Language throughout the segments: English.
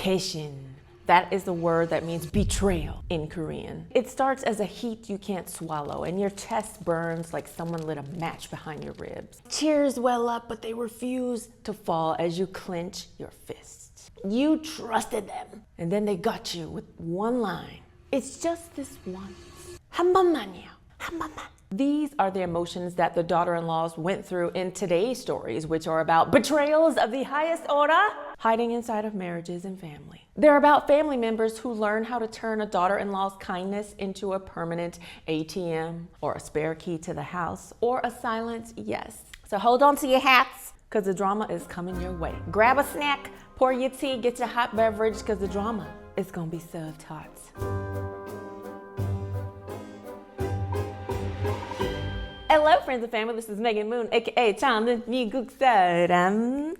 Keshin. That is the word that means betrayal in Korean. It starts as a heat you can't swallow and your chest burns like someone lit a match behind your ribs. Tears well up, but they refuse to fall as you clench your fists. You trusted them, and then they got you with one line. It's just this once. 한 번만이요. 한 번만. These are the emotions that the daughter-in-laws went through in today's stories, which are about betrayals of the highest order, hiding inside of marriages and family. They're about family members who learn how to turn a daughter-in-law's kindness into a permanent ATM or a spare key to the house or a silent yes. So hold on to your hats because the drama is coming your way. Grab a snack, pour your tea, get your hot beverage because the drama is going to be served hot. Hello friends and family, this is Megan Moon, aka Chandler 미국 사람입니다.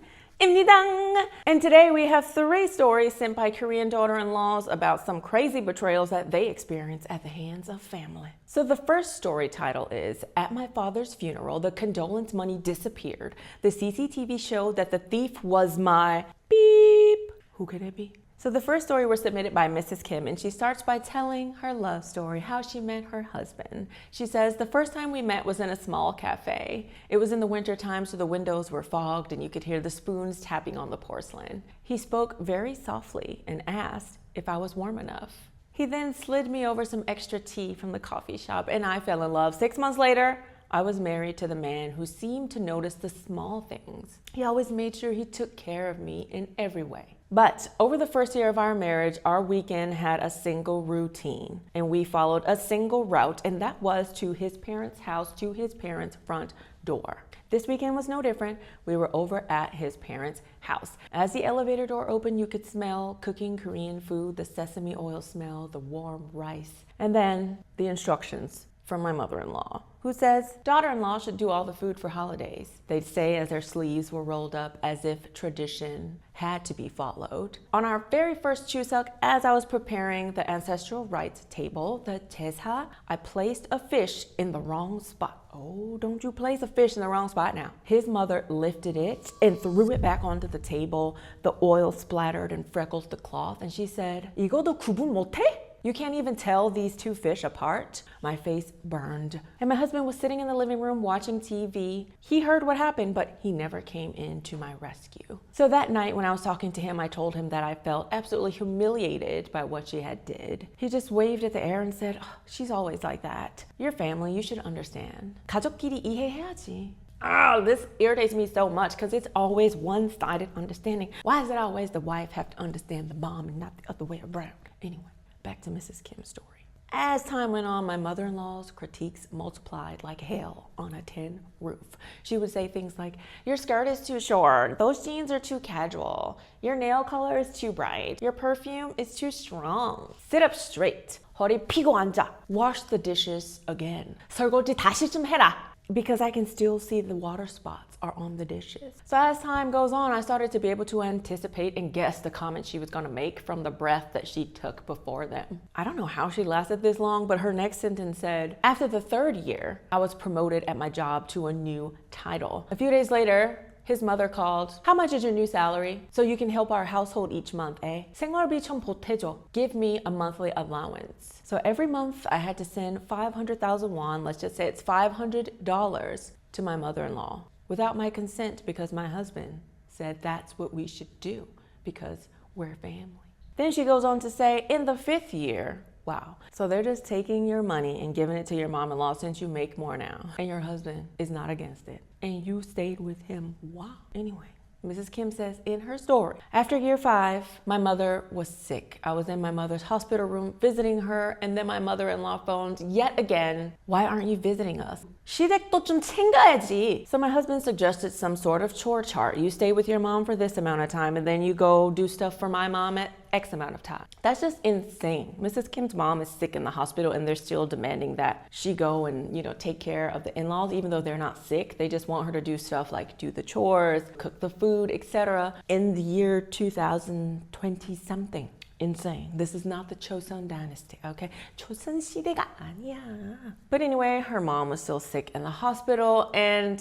And today we have 3 stories sent by Korean daughter-in-laws about some crazy betrayals that they experience at the hands of family. So the first story title is, At My Father's Funeral, the condolence money disappeared. The CCTV showed that the thief was my beep. Who could it be? So the first story was submitted by Mrs. Kim, and she starts by telling her love story, how she met her husband. She says, the first time we met was in a small cafe. It was in the winter time, so the windows were fogged and you could hear the spoons tapping on the porcelain. He spoke very softly and asked if I was warm enough. He then slid me over some extra tea from the coffee shop and I fell in love. 6 months later, I was married to the man who seemed to notice the small things. He always made sure he took care of me in every way. But over the first year of our marriage, our weekend had a single routine and we followed a single route, and that was to his parents' house, to his parents' front door. This weekend was no different. We were over at his parents' house. As the elevator door opened, you could smell cooking Korean food, the sesame oil smell, the warm rice, and then the instructions from my mother-in-law, who says daughter-in-law should do all the food for holidays. They'd say as their sleeves were rolled up as if tradition had to be followed. On our very first Chuseok, as I was preparing the ancestral rites table, the 제사, I placed a fish in the wrong spot. Oh, don't you place a fish in the wrong spot now. His mother lifted it and threw it back onto the table. The oil splattered and freckled the cloth, and she said, 이거도 구분 못해? You can't even tell these 2 fish apart? My face burned. And my husband was sitting in the living room watching TV. He heard what happened, but he never came in to my rescue. So that night when I was talking to him, I told him that I felt absolutely humiliated by what she had did. He just waved at the air and said, oh, she's always like that. Your family, you should understand. 가족끼리 이해해야지. Oh, this irritates me so much because it's always one-sided understanding. Why is it always the wife have to understand the mom and not the other way around? Anyway. Back to Mrs. Kim's story. As time went on, my mother-in-law's critiques multiplied like hail on a tin roof. She would say things like, your skirt is too short, those jeans are too casual, your nail color is too bright, your perfume is too strong. Sit up straight. 허리 펴고 앉아. Wash the dishes again. 설거지 다시 좀 해라. Because I can still see the water spots are on the dishes. So as time goes on, I started to be able to anticipate and guess the comments she was gonna make from the breath that she took before them. I don't know how she lasted this long, but her next sentence said, after the 3rd year, I was promoted at my job to a new title. A few days later, his mother called, how much is your new salary? So you can help our household each month, eh? 생활비 좀 보태줘. Give me a monthly allowance. So every month I had to send 500,000 won, let's just say it's $500 to my mother-in-law without my consent because my husband said that's what we should do because we're family. Then she goes on to say, in the 5th year, wow. So they're just taking your money and giving it to your mom-in-law since you make more now. And your husband is not against it. And you stayed with him. Wow. Anyway, Mrs. Kim says in her story, after year 5, my mother was sick. I was in my mother's hospital room visiting her, and then my mother-in-law phoned yet again, why aren't you visiting us? 시댁도 좀 챙겨야지. So my husband suggested some sort of chore chart. You stay with your mom for this amount of time, and then you go do stuff for my mom at X amount of time. That's just insane. Mrs. Kim's mom is sick in the hospital and they're still demanding that she go and, take care of the in-laws even though they're not sick. They just want her to do stuff like do the chores, cook the food, etc. in the year 2020 something. Insane. This is not the Chosun dynasty, okay? 조선 시대가 아니야. But anyway, her mom was still sick in the hospital and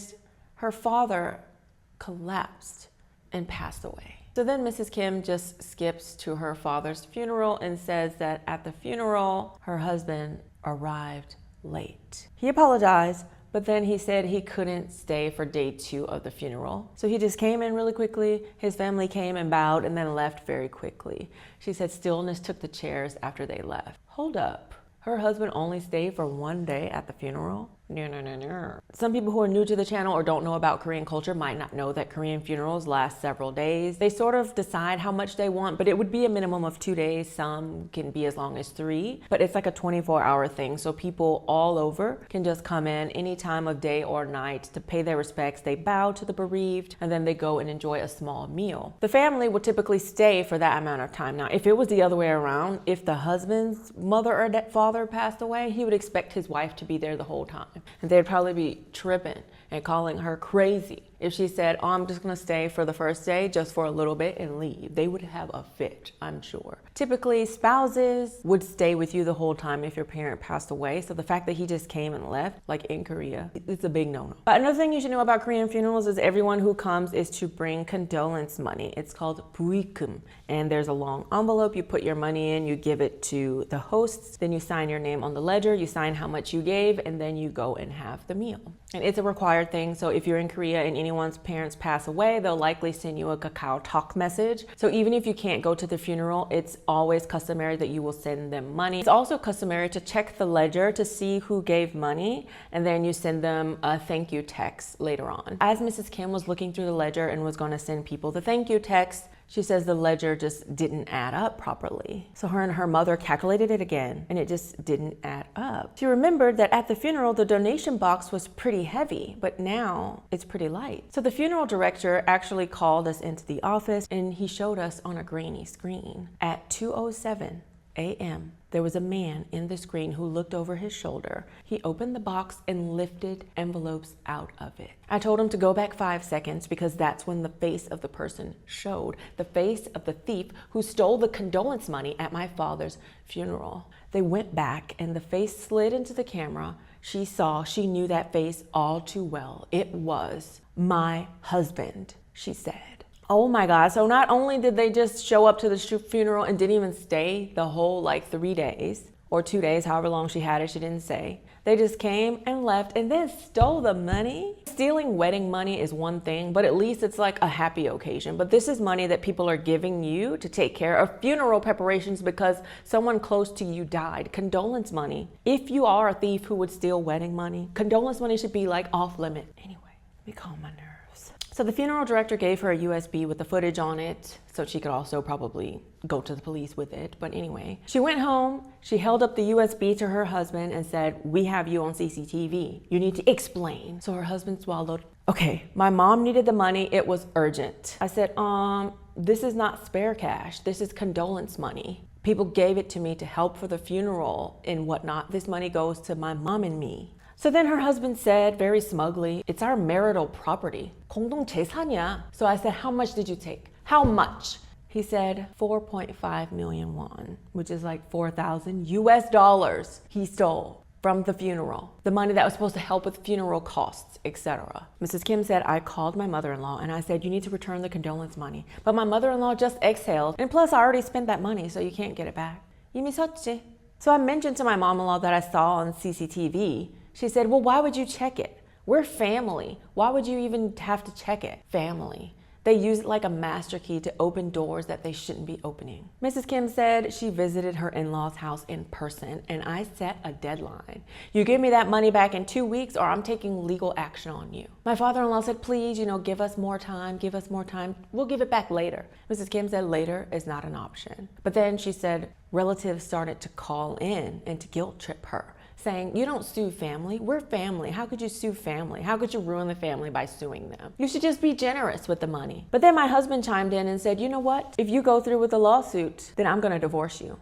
her father collapsed and passed away. So then Mrs. Kim just skips to her father's funeral and says that at the funeral, her husband arrived late. He apologized, but then he said he couldn't stay for day 2 of the funeral. So he just came in really quickly. His family came and bowed and then left very quickly. She said stillness took the chairs after they left. Hold up. Her husband only stayed for 1 day at the funeral? No. Some people who are new to the channel or don't know about Korean culture might not know that Korean funerals last several days. They sort of decide how much they want, but it would be a minimum of 2 days. Some can be as long as 3, but it's like a 24-hour thing. So people all over can just come in any time of day or night to pay their respects. They bow to the bereaved and then they go and enjoy a small meal. The family would typically stay for that amount of time. Now, if it was the other way around, if the husband's mother or father passed away, he would expect his wife to be there the whole time. And they'd probably be tripping and calling her crazy if she said, oh, I'm just gonna stay for the first day just for a little bit and leave. They would have a fit, I'm sure. Typically, spouses would stay with you the whole time if your parent passed away. So the fact that he just came and left, like in Korea, it's a big no-no. But another thing you should know about Korean funerals is everyone who comes is to bring condolence money. It's called buikum. And there's a long envelope. You put your money in, you give it to the hosts, then you sign your name on the ledger, you sign how much you gave, and then you go and have the meal. And it's a required thing. So if you're in Korea and anyone's parents pass away, they'll likely send you a Kakao Talk message. So even if you can't go to the funeral, it's always customary that you will send them money. It's also customary to check the ledger to see who gave money, and then you send them a thank you text later on. As Mrs. Kim was looking through the ledger and was going to send people the thank you text, she says the ledger just didn't add up properly. So her and her mother calculated it again, and it just didn't add up. She remembered that at the funeral, the donation box was pretty heavy, but now it's pretty light. So the funeral director actually called us into the office, and he showed us on a grainy screen. At 2:07 a.m., there was a man in the screen who looked over his shoulder. He opened the box and lifted envelopes out of it. I told him to go back 5 seconds because that's when the face of the person showed. The face of the thief who stole the condolence money at my father's funeral. They went back and the face slid into the camera. She knew that face all too well. It was my husband, she said. Oh my God, so not only did they just show up to the funeral and didn't even stay the whole 3 days or 2 days, however long she had it, she didn't say. They just came and left and then stole the money. Stealing wedding money is one thing, but at least it's like a happy occasion. But this is money that people are giving you to take care of funeral preparations because someone close to you died. Condolence money. If you are a thief who would steal wedding money, condolence money should be off limit. Anyway, let me calm my nerves. So the funeral director gave her a USB with the footage on it so she could also probably go to the police with it. But anyway, she went home, she held up the USB to her husband and said, we have you on CCTV. You need to explain. So her husband swallowed. Okay, my mom needed the money. It was urgent. I said, this is not spare cash. This is condolence money. People gave it to me to help for the funeral and whatnot. This money goes to my mom and me. So then her husband said very smugly, it's our marital property. 공동 재산이야. So I said, how much did you take? How much? He said 4.5 million won, which is like 4,000 US dollars he stole from the funeral. The money that was supposed to help with funeral costs, etc. Mrs. Kim said, I called my mother-in-law and I said, you need to return the condolence money. But my mother-in-law just exhaled. And plus I already spent that money, so you can't get it back. 이미 썼지. So I mentioned to my mom-in-law that I saw on CCTV. She said, well, why would you check it? We're family. Why would you even have to check it? Family. They use it like a master key to open doors that they shouldn't be opening. Mrs. Kim said she visited her in-laws' house in person and I set a deadline. You give me that money back in 2 weeks or I'm taking legal action on you. My father-in-law said, please, give us more time, give us more time. We'll give it back later. Mrs. Kim said later is not an option. But then she said relatives started to call in and to guilt trip her, saying, you don't sue family. We're family. How could you sue family? How could you ruin the family by suing them? You should just be generous with the money. But then my husband chimed in and said, you know what? If you go through with the lawsuit, then I'm going to divorce you.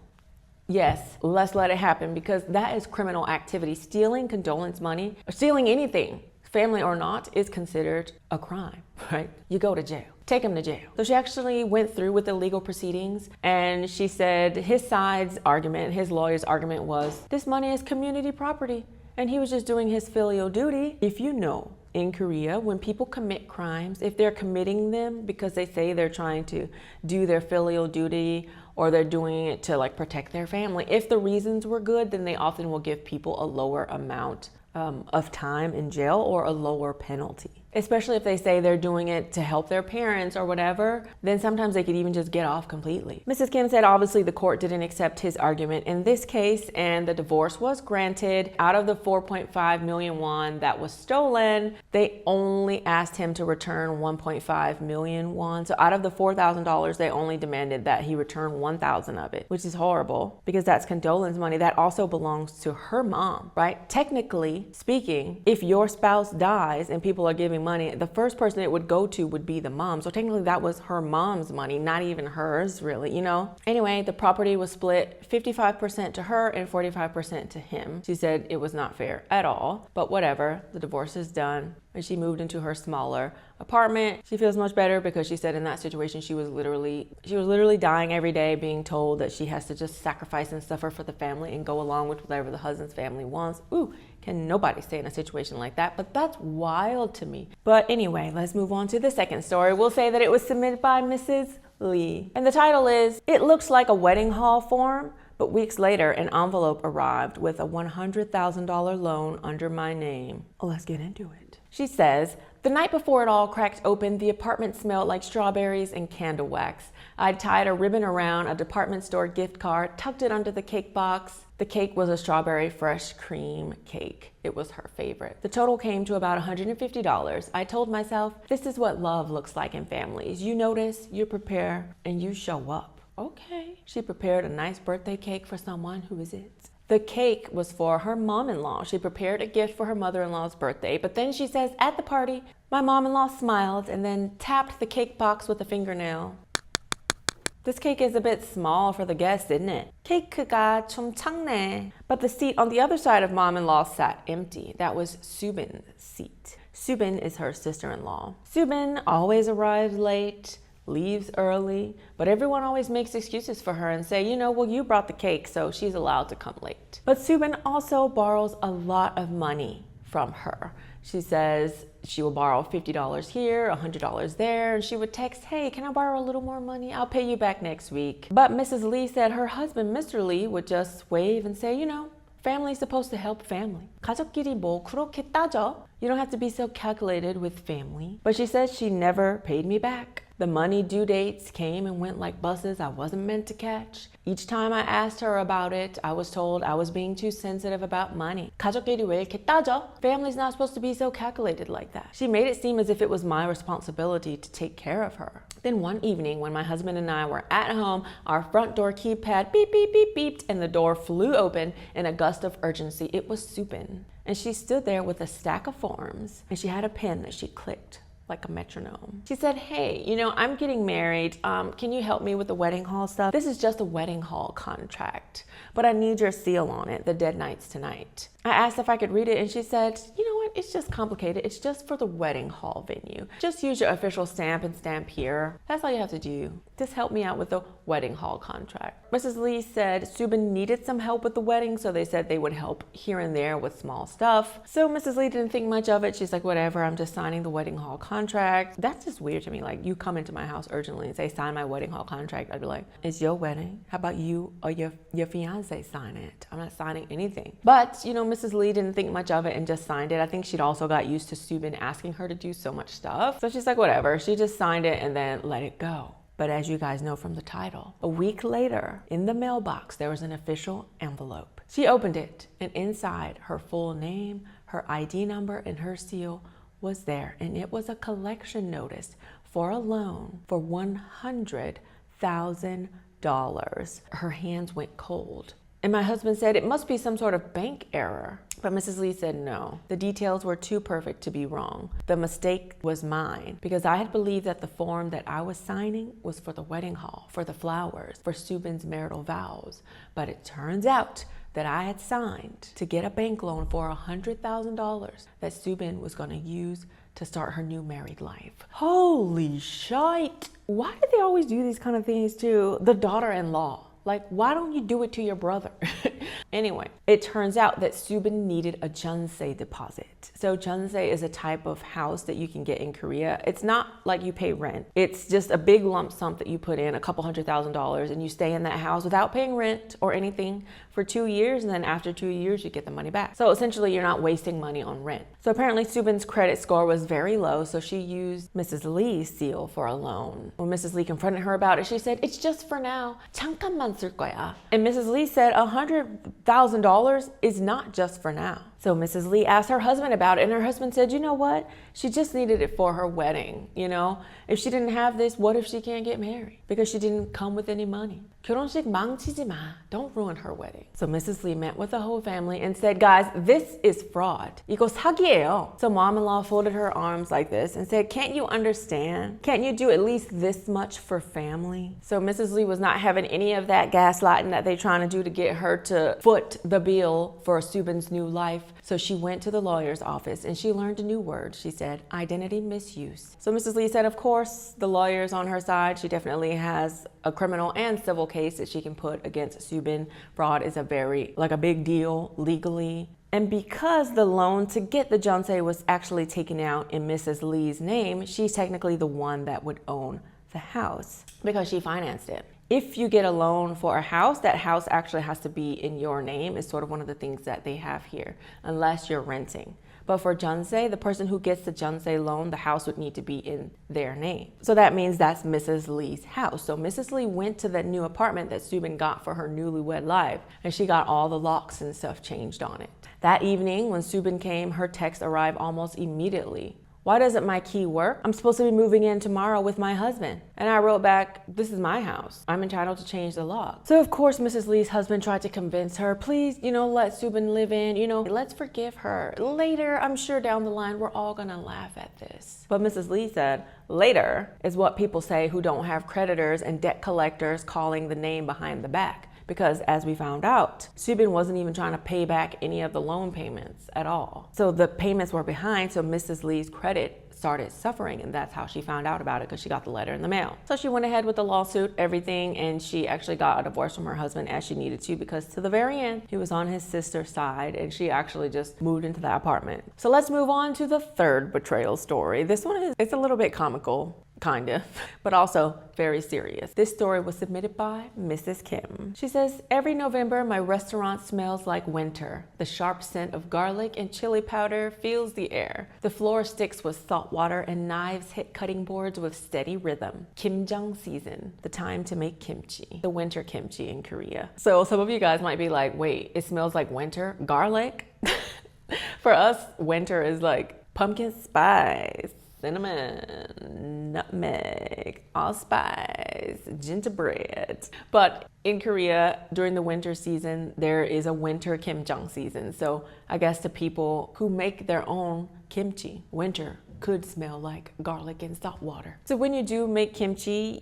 Yes, let's let it happen because that is criminal activity. Stealing condolence money, or stealing anything, family or not, is considered a crime, right? You go to jail. Take him to jail. So she actually went through with the legal proceedings and she said his side's argument, his lawyer's argument was, this money is community property and he was just doing his filial duty. If you know in Korea, when people commit crimes, if they're committing them because they say they're trying to do their filial duty or they're doing it to like protect their family, if the reasons were good, then they often will give people a lower amount of time in jail or a lower penalty. Especially if they say they're doing it to help their parents or whatever, then sometimes they could even just get off completely. Mrs. Kim said obviously the court didn't accept his argument in this case and the divorce was granted. Out of the 4.5 million won that was stolen, they only asked him to return 1.5 million won. So out of the $4,000, they only demanded that he return 1,000 of it, which is horrible because that's condolence money that also belongs to her mom, right? Technically speaking, if your spouse dies and people are giving money, the first person it would go to would be the mom. So technically that was her mom's money, not even hers really, you know? Anyway, the property was split 55% to her and 45% to him. She said it was not fair at all, but whatever, the divorce is done. And she moved into her smaller apartment. She feels much better because she said in that situation she was literally dying every day, being told that she has to just sacrifice and suffer for the family and go along with whatever the husband's family wants. Ooh, can nobody stay in a situation like that? But that's wild to me. But anyway, let's move on to the second story. We'll say that it was submitted by Mrs. Lee. And the title is, "It Looks Like a Wedding Hall Form, but weeks later an envelope arrived with a $100,000 loan under my name." Let's get into it. She says, "The night before it all cracked open, the apartment smelled like strawberries and candle wax. I'd tied a ribbon around a department store gift card, tucked it under the cake box. The cake was a strawberry fresh cream cake. It was her favorite. The total came to about $150. I told myself, this is what love looks like in families. You notice, you prepare, and you show up." Okay. She prepared a nice birthday cake for someone. Who is it? The cake was for her mom-in-law. She prepared a gift for her mother-in-law's birthday, but then she says at the party, my mom-in-law smiled and then tapped the cake box with a fingernail. This cake is a bit small for the guests, isn't it? 케이크가 좀 작네. But the seat on the other side of mom-in-law sat empty. That was Subin's seat. Subin is her sister-in-law. Subin always arrives late, leaves early, but everyone always makes excuses for her and say, you know, well, you brought the cake, so she's allowed to come late. But Subin also borrows a lot of money from her. She says she will borrow $50 here, $100 there, and she would text, hey, can I borrow a little more money? I'll pay you back next week. But Mrs. Lee said her husband, Mr. Lee, would just wave and say, you know, family's supposed to help family. 가족끼리 뭐 그렇게 따져? You don't have to be so calculated with family. But she says she never paid me back. The money due dates came and went like buses I wasn't meant to catch. Each time I asked her about it, I was told I was being too sensitive about money. 가족끼리 왜 이렇게 따져? Family's not supposed to be so calculated like that. She made it seem as if it was my responsibility to take care of her. Then one evening when my husband and I were at home, our front door keypad beep, beep, beep, beeped, and the door flew open in a gust of urgency. It was Subin. And she stood there with a stack of forms, and she had a pen that she clicked like a metronome. She said, hey, you know, I'm getting married. Can you help me with the wedding hall stuff? This is just a wedding hall contract, but I need your seal on it. The dead night's tonight. I asked if I could read it and she said, you know what? It's just complicated. It's just for the wedding hall venue. Just use your official stamp and stamp here. That's all you have to do. Just help me out with the wedding hall contract. Mrs. Lee said Subin needed some help with the wedding, so they said they would help here and there with small stuff. So Mrs. Lee didn't think much of it. She's like, whatever, I'm just signing the wedding hall contract. That's just weird to me. Like, you come into my house urgently and say, sign my wedding hall contract. I'd be like, it's your wedding. How about you or your fiance sign it? I'm not signing anything. But, you know, Mrs. Lee didn't think much of it and just signed it. I think she'd also got used to Subin asking her to do so much stuff. So she's like, whatever. She just signed it and then let it go. But as you guys know from the title, a week later, in the mailbox, there was an official envelope. She opened it, and inside, her full name, her ID number, and her seal was there. And it was a collection notice for a loan for $100,000. Her hands went cold. And my husband said it must be some sort of bank error. But Mrs. Lee said no. The details were too perfect to be wrong. The mistake was mine because I had believed that the form that I was signing was for the wedding hall, for the flowers, for Subin's marital vows. But it turns out that I had signed to get a bank loan for $100,000 that Subin was going to use to start her new married life. Holy shite. Why did they always do these kind of things to the daughter-in-law? Like, why don't you do it to your brother? Anyway, it turns out that Subin needed a jeonse deposit. So jeonse is a type of house that you can get in Korea. It's not like you pay rent. It's just a big lump sum that you put in, a couple $100,000, and you stay in that house without paying rent or anything for 2 years, and then after 2 years you get the money back. So essentially you're not wasting money on rent. So apparently Subin's credit score was very low, so she used Mrs. Lee's seal for a loan. When Mrs. Lee confronted her about it, she said, "It's just for now. 잠깐만 쓸 거야." And Mrs. Lee said $100,000 is not just for now. So Mrs. Lee asked her husband about it, and her husband said, "You know what? She just needed it for her wedding. You know, if she didn't have this, what if she can't get married? Because she didn't come with any money. 결혼식 망치지 마. Don't ruin her wedding." So Mrs. Lee met with the whole family and said, "Guys, this is fraud. 이거 사기예요." So mom-in-law folded her arms like this and said, "Can't you understand? Can't you do at least this much for family?" So Mrs. Lee was not having any of that gaslighting that they're trying to do to get her to foot the bill for Subin's new life. So she went to the lawyer's office and she learned a new word. She said, identity misuse. So Mrs. Lee said, of course, the lawyer's on her side. She definitely has a criminal and civil case that she can put against Subin. Fraud is a big deal legally. And because the loan to get the jeonse was actually taken out in Mrs. Lee's name, she's technically the one that would own the house because she financed it. If you get a loan for a house, that house actually has to be in your name. It's sort of one of the things that they have here, unless you're renting. But for jeonse, the person who gets the jeonse loan, the house would need to be in their name. So that means that's Mrs. Lee's house. So Mrs. Lee went to the new apartment that Subin got for her newlywed life, and she got all the locks and stuff changed on it. That evening, when Subin came, her text arrived almost immediately. "Why doesn't my key work? I'm supposed to be moving in tomorrow with my husband." And I wrote back, "This is my house. I'm entitled to change the lock." So of course, Mrs. Lee's husband tried to convince her, please, let Subin live in, let's forgive her. Later, I'm sure down the line, we're all gonna laugh at this. But Mrs. Lee said, later is what people say who don't have creditors and debt collectors calling the name behind the back. Because as we found out, Subin wasn't even trying to pay back any of the loan payments at all. So the payments were behind, so Mrs. Lee's credit started suffering, and that's how she found out about it, because she got the letter in the mail. So she went ahead with the lawsuit, everything, and she actually got a divorce from her husband as she needed to, because to the very end, he was on his sister's side, and she actually just moved into that apartment. So let's move on to the third betrayal story. This one it's a little bit comical. Kind of, but also very serious. This story was submitted by Mrs. Kim. She says, every November, my restaurant smells like winter. The sharp scent of garlic and chili powder fills the air. The floor sticks with salt water and knives hit cutting boards with steady rhythm. Kimjang season, the time to make kimchi, the winter kimchi in Korea. So some of you guys might be like, wait, it smells like winter? Garlic? For us, winter is like pumpkin spice, cinnamon, nutmeg, allspice, gingerbread. But in Korea, during the winter season, there is a winter kimjang season. So I guess the people who make their own kimchi, winter could smell like garlic and salt water. So when you do make kimchi,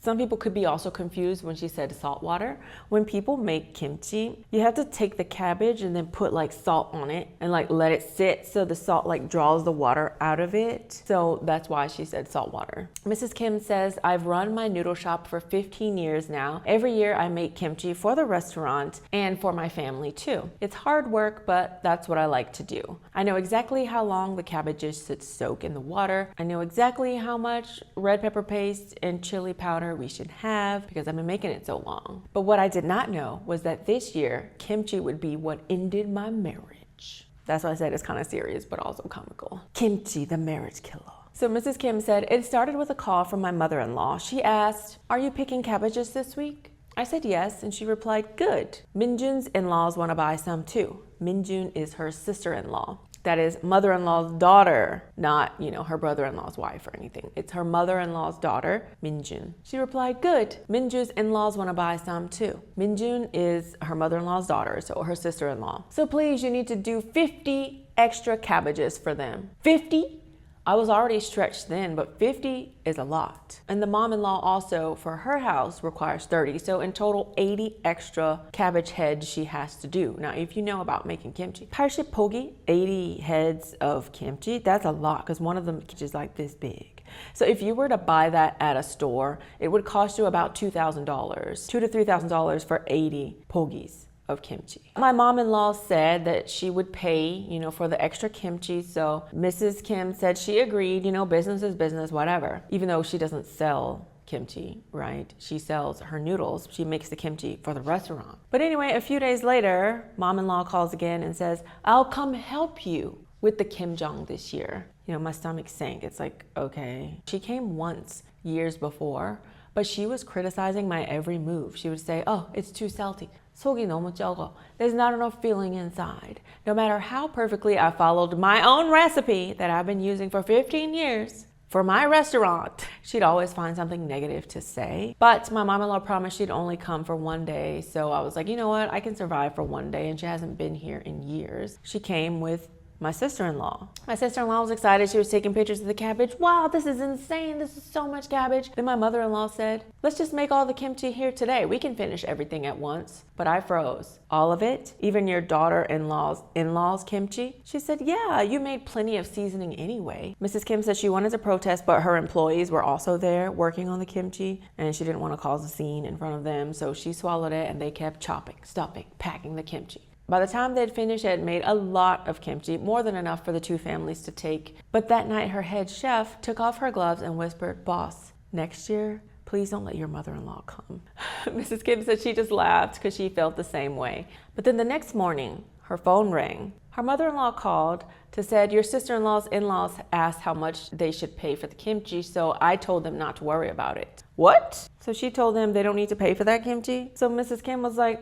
some people could be also confused when she said salt water. When people make kimchi, you have to take the cabbage and then put like salt on it and like let it sit so the salt like draws the water out of it. So that's why she said salt water. Mrs. Kim says, I've run my noodle shop for 15 years now. Every year I make kimchi for the restaurant and for my family too. It's hard work, but that's what I like to do. I know exactly how long the cabbages should soak in the water. I know exactly how much red pepper paste and chili powder we should have because I've been making it so long. But what I did not know was that this year, kimchi would be what ended my marriage. That's why I said it's kind of serious, but also comical. Kimchi, the marriage killer. So Mrs. Kim said, it started with a call from my mother-in-law. She asked, are you picking cabbages this week? I said yes, and she replied, good. Minjun's in-laws want to buy some too. Minjun is her sister-in-law. That is mother-in-law's daughter, not, her brother-in-law's wife or anything. It's her mother-in-law's daughter, Minjun. She replied, good. Minjun's in-laws want to buy some too. Minjun is her mother-in-law's daughter, so her sister-in-law. So please, you need to do 50 extra cabbages for them. 50? I was already stretched thin, but 50 is a lot. And the mom-in-law also, for her house, requires 30. So in total, 80 extra cabbage heads she has to do. Now, if you know about making kimchi, 80 pogi, 80 heads of kimchi, that's a lot because one of them is like this big. So if you were to buy that at a store, it would cost you about $2,000, $2,000 to $3,000 for 80 pogis of kimchi. My mom-in-law said that she would pay, for the extra kimchi. So Mrs. Kim said she agreed, business is business, whatever. Even though she doesn't sell kimchi, right? She sells her noodles. She makes the kimchi for the restaurant. But anyway, a few days later, mom-in-law calls again and says, I'll come help you with the kimjang this year. My stomach sank. It's like, okay. She came once years before, but she was criticizing my every move. She would say, oh, it's too salty. 속이 너무 적어. There's not enough filling inside. No matter how perfectly I followed my own recipe that I've been using for 15 years for my restaurant, she'd always find something negative to say. But my mom-in-law promised she'd only come for one day. So I was like, you know what? I can survive for one day. And she hasn't been here in years. She came with my sister-in-law. My sister-in-law was excited. She was taking pictures of the cabbage. Wow, this is insane. This is so much cabbage. Then my mother-in-law said, let's just make all the kimchi here today. We can finish everything at once. But I froze. All of it? Even your daughter-in-law's kimchi? She said, yeah, you made plenty of seasoning anyway. Mrs. Kim said she wanted to protest, but her employees were also there working on the kimchi, and she didn't want to cause a scene in front of them, so she swallowed it, and they kept chopping, stuffing, packing the kimchi. By the time they'd finished, they had made a lot of kimchi, more than enough for the two families to take. But that night, her head chef took off her gloves and whispered, boss, next year, please don't let your mother-in-law come. Mrs. Kim said she just laughed because she felt the same way. But then the next morning, her phone rang. Her mother-in-law called to said, your sister-in-law's in-laws asked how much they should pay for the kimchi, so I told them not to worry about it. What? So she told them they don't need to pay for that kimchi? So Mrs. Kim was like,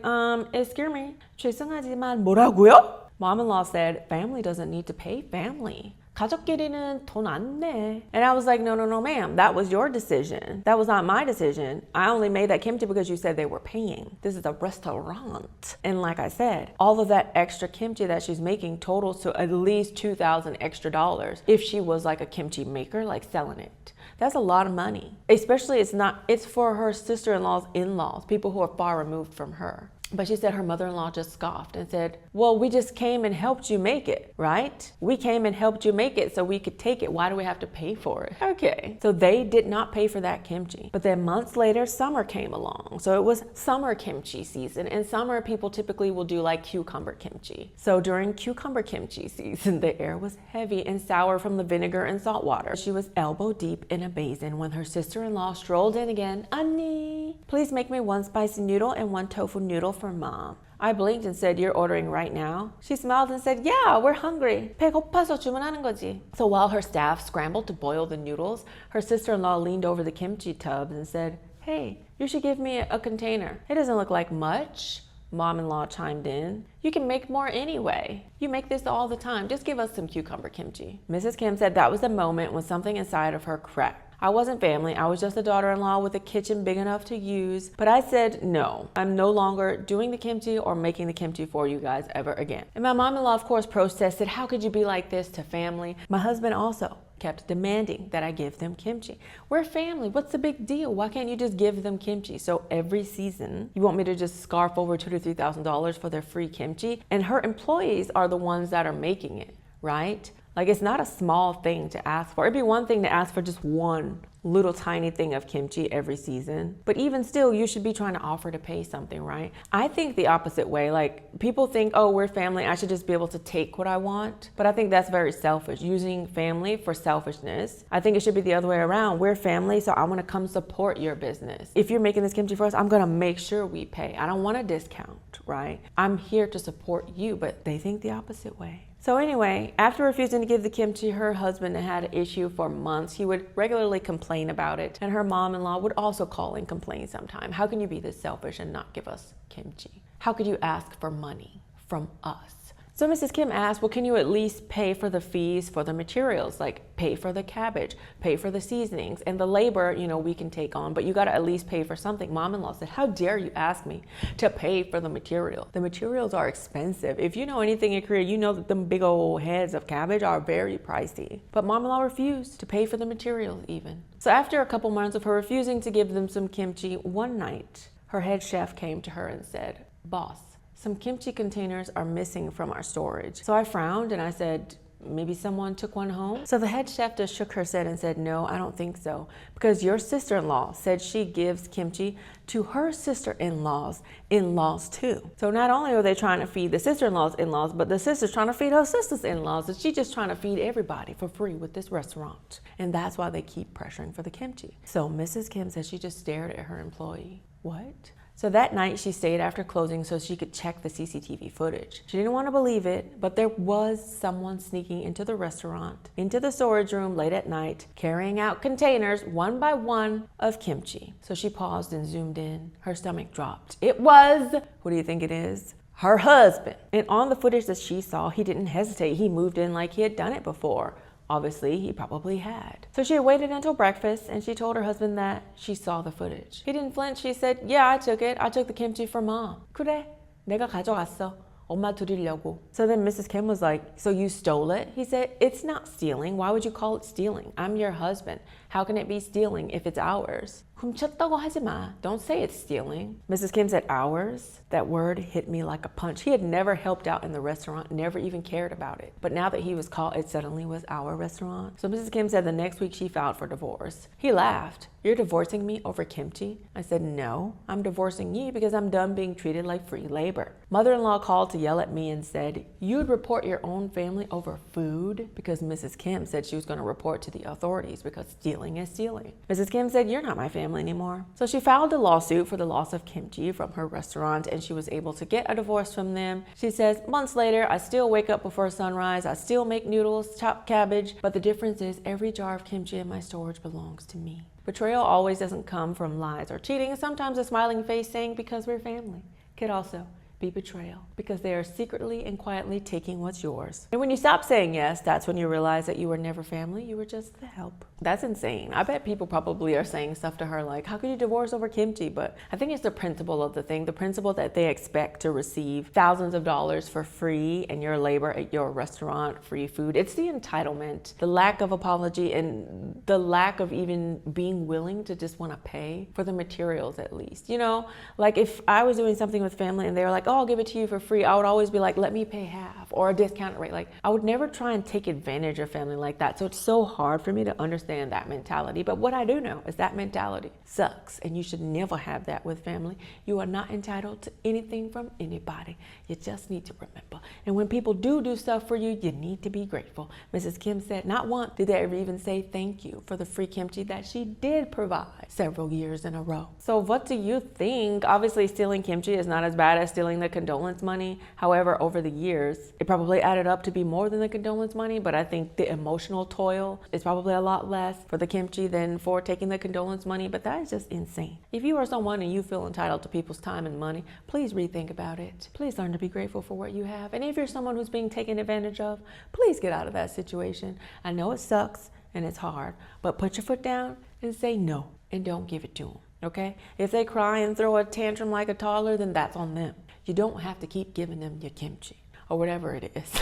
excuse me, 죄송하지만 뭐라고요? Mom-in-law said, family doesn't need to pay family. 가족끼리는 돈 안 내. And I was like, no, ma'am. That was your decision. That was not my decision. I only made that kimchi because you said they were paying. This is a restaurant. And like I said, all of that extra kimchi that she's making totals to at least $2,000 extra dollars if she was like a kimchi maker, like selling it. That's a lot of money. Especially it's for her sister-in-law's in-laws, people who are far removed from her. But she said her mother-in-law just scoffed and said, well, we just came and helped you make it, right? We came and helped you make it so we could take it. Why do we have to pay for it? Okay. So they did not pay for that kimchi. But then months later, summer came along. So it was summer kimchi season. And summer people typically will do like cucumber kimchi. So during cucumber kimchi season, the air was heavy and sour from the vinegar and salt water. She was elbow deep in a basin when her sister-in-law strolled in again. Annie, please make me one spicy noodle and one tofu noodle for mom. I blinked and said, you're ordering right now? She smiled and said, yeah, we're hungry. 배고파서 주문하는 거지. So while her staff scrambled to boil the noodles, her sister-in-law leaned over the kimchi tubs and said, hey, you should give me a container. It doesn't look like much. Mom-in-law chimed in. You can make more anyway. You make this all the time. Just give us some cucumber kimchi. Mrs. Kim said that was the moment when something inside of her cracked. I wasn't family. I was just a daughter-in-law with a kitchen big enough to use. But I said, no, I'm no longer doing the kimchi or making the kimchi for you guys ever again. And my mom-in-law, of course, protested, how could you be like this to family? My husband also kept demanding that I give them kimchi. We're family. What's the big deal? Why can't you just give them kimchi? So every season, you want me to just scarf over $2,000 to $3,000 for their free kimchi? And her employees are the ones that are making it, right? Like, it's not a small thing to ask for. It'd be one thing to ask for just one little tiny thing of kimchi every season. But even still, you should be trying to offer to pay something, right? I think the opposite way. Like, people think, oh, we're family, I should just be able to take what I want. But I think that's very selfish, using family for selfishness. I think it should be the other way around. We're family, so I want to come support your business. If you're making this kimchi for us, I'm going to make sure we pay. I don't want a discount, right? I'm here to support you, but they think the opposite way. So anyway, after refusing to give the kimchi, her husband had an issue for months. He would regularly complain about it, and her mom-in-law would also call and complain sometime. How can you be this selfish and not give us kimchi? How could you ask for money from us? So Mrs. Kim asked, well, can you at least pay for the fees for the materials, like pay for the cabbage, pay for the seasonings, and the labor, we can take on, but you got to at least pay for something. Mom-in-law said, how dare you ask me to pay for the material? The materials are expensive. If you know anything in Korea, you know that them big old heads of cabbage are very pricey. But mom-in-law refused to pay for the materials even. So after a couple months of her refusing to give them some kimchi, one night, her head chef came to her and said, boss, some kimchi containers are missing from our storage. So I frowned and I said, maybe someone took one home? So the head chef just shook her head and said, no, I don't think so. Because your sister-in-law said she gives kimchi to her sister-in-law's in-laws too. So not only are they trying to feed the sister-in-law's in-laws, but the sister's trying to feed her sister's in-laws. And she's just trying to feed everybody for free with this restaurant. And that's why they keep pressuring for the kimchi. So Mrs. Kim said she just stared at her employee. What? So that night she stayed after closing so she could check the CCTV footage. She didn't want to believe it, but there was someone sneaking into the restaurant, into the storage room late at night, carrying out containers one by one of kimchi. So she paused and zoomed in. Her stomach dropped. It was, what do you think it is? Her husband. And on the footage that she saw, he didn't hesitate. He moved in like he had done it before. Obviously, he probably had. So she waited until breakfast and she told her husband that she saw the footage. He didn't flinch. She said, yeah, I took it. I took the kimchi for mom. 그래, 내가 가져갔어. 엄마 드리려고. So then Mrs. Kim was like, so you stole it? He said, it's not stealing. Why would you call it stealing? I'm your husband. How can it be stealing if it's ours? 훔쳤다고 하지 마. Don't say it's stealing. Mrs. Kim said, ours? That word hit me like a punch. He had never helped out in the restaurant, never even cared about it. But now that he was caught, it suddenly was our restaurant. So Mrs. Kim said the next week she filed for divorce. He laughed. You're divorcing me over kimchi? I said, no, I'm divorcing you because I'm done being treated like free labor. Mother-in-law called to yell at me and said, you'd report your own family over food? Because Mrs. Kim said she was going to report to the authorities because stealing is stealing. Mrs. Kim said, you're not my family anymore. So she filed a lawsuit for the loss of kimchi from her restaurant and she was able to get a divorce from them. She says, months later, I still wake up before sunrise. I still make noodles, chop cabbage, but the difference is every jar of kimchi in my storage belongs to me. Betrayal always doesn't come from lies or cheating. Sometimes a smiling face saying because we're family could also be betrayal because they are secretly and quietly taking what's yours. And when you stop saying yes, that's when you realize that you were never family, you were just the help. That's insane. I bet people probably are saying stuff to her like, how could you divorce over kimchi? But I think it's the principle of the thing, the principle that they expect to receive thousands of dollars for free and your labor at your restaurant, free food. It's the entitlement, the lack of apology, and the lack of even being willing to just want to pay for the materials at least. You know, like if I was doing something with family and they were like, oh, I'll give it to you for free, I would always be like, let me pay half or a discounted rate. Like I would never try and take advantage of family like that. So it's so hard for me to understand that mentality. But what I do know is that mentality sucks and you should never have that with family. You are not entitled to anything from anybody. You just need to remember. And when people do stuff for you, you need to be grateful. Mrs. Kim said not once did they ever even say thank you for the free kimchi that she did provide several years in a row. So what do you think? Obviously stealing kimchi is not as bad as stealing the condolence money. However, over the years, it probably added up to be more than the condolence money, but I think the emotional toil is probably a lot less for the kimchi than for taking the condolence money, but that is just insane. If you are someone and you feel entitled to people's time and money, please rethink about it. Please learn to be grateful for what you have. And if you're someone who's being taken advantage of, please get out of that situation. I know it sucks and it's hard, but put your foot down and say no and don't give it to them, okay? If they cry and throw a tantrum like a toddler, then that's on them. You don't have to keep giving them your kimchi or whatever it is.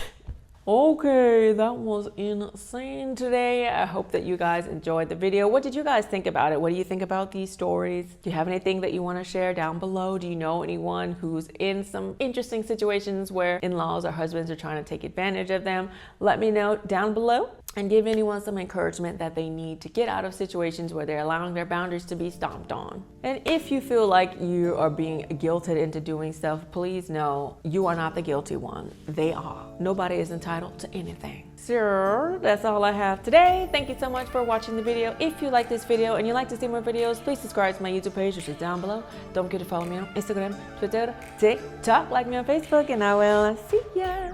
Okay, that was insane today. I hope that you guys enjoyed the video. What did you guys think about it? What do you think about these stories? Do you have anything that you want to share down below? Do you know anyone who's in some interesting situations where in-laws or husbands are trying to take advantage of them? Let me know down below and give anyone some encouragement that they need to get out of situations where they're allowing their boundaries to be stomped on. And if you feel like you are being guilted into doing stuff, please know you are not the guilty one. They are. Nobody is entitled to anything. So that's all I have today. Thank you so much for watching the video. If you like this video and you'd like to see more videos, please subscribe to my YouTube page, which is down below. Don't forget to follow me on Instagram, Twitter, TikTok, like me on Facebook, and I will see ya.